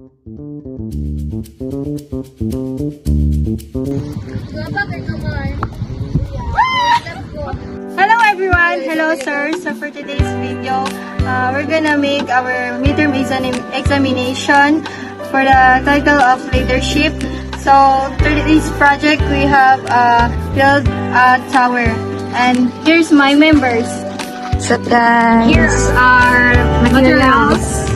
Hello everyone! Hello sir! So for today's video, we're gonna make our midterm examination for the title of leadership. So for this project, we have build a tower. And here's my members. So guys, Here's our materials.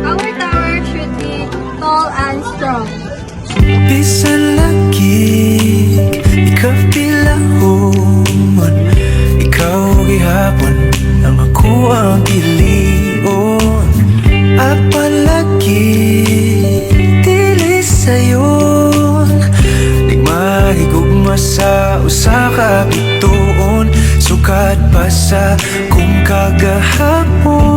Our tower should be tall and strong. Bisan lagi, ikaw pilahon. Ikaw gihapon, ang ako ang ilion. Apalagi, dili sayon. Di mahigugma sa usa ka bituon. Sukat pa sa kung kagahapon.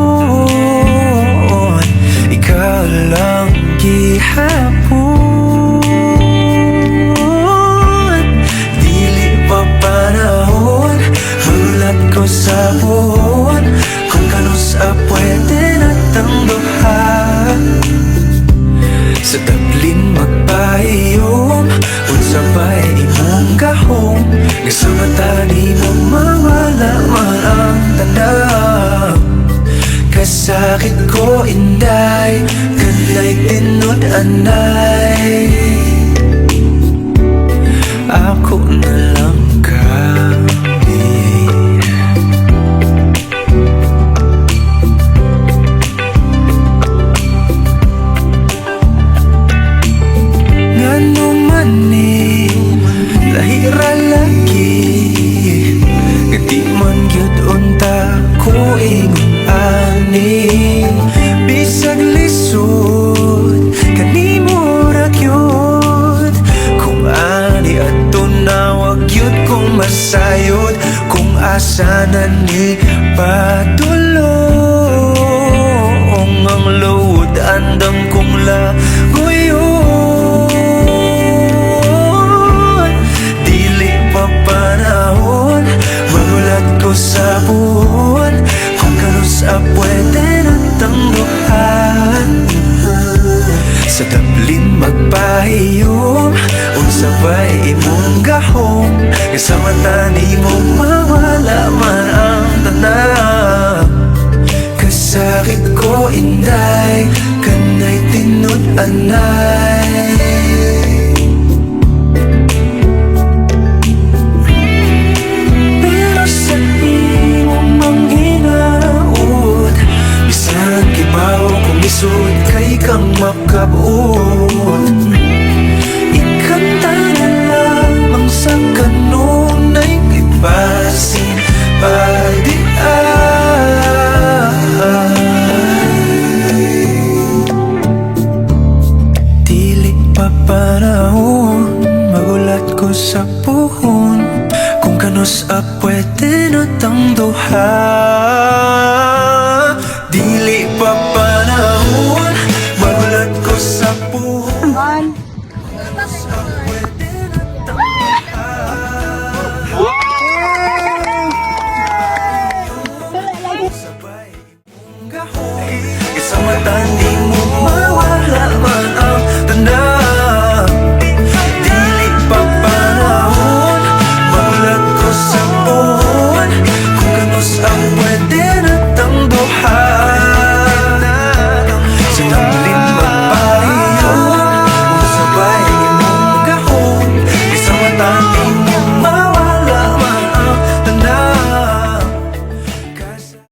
Ikaw lang gihapon. Sa buwan, kung kanus pwede natang duha. Sa tablin magpahiyom, unsa ba'y imong gahom. Nga sa mata ni mo mawala man ang tanaw. Kasakit ko inday, kanay tinod anay. Ako na lang bisag lisod kanimo ra gyud. Kung ani adto na wag gyud kung masayod. Kung asa na ni padulong ang load andam kong lagoyon. Dili pa panahon magulat ko sa buwan. Kung kanus pwede natang duhan. Sa tablin magpahiyom, unsa ba'y imong gahom. Nga sa mata ni mo mawala man ang tanaw. Kasakit ko inday, kanay tinod anay. Isod kay kang makabuon. Ikanta na lamang sa kanunay ipasin pagdiay. Dili pa panahon magulat ko sa puhon. Kung kanus pwede natang duha.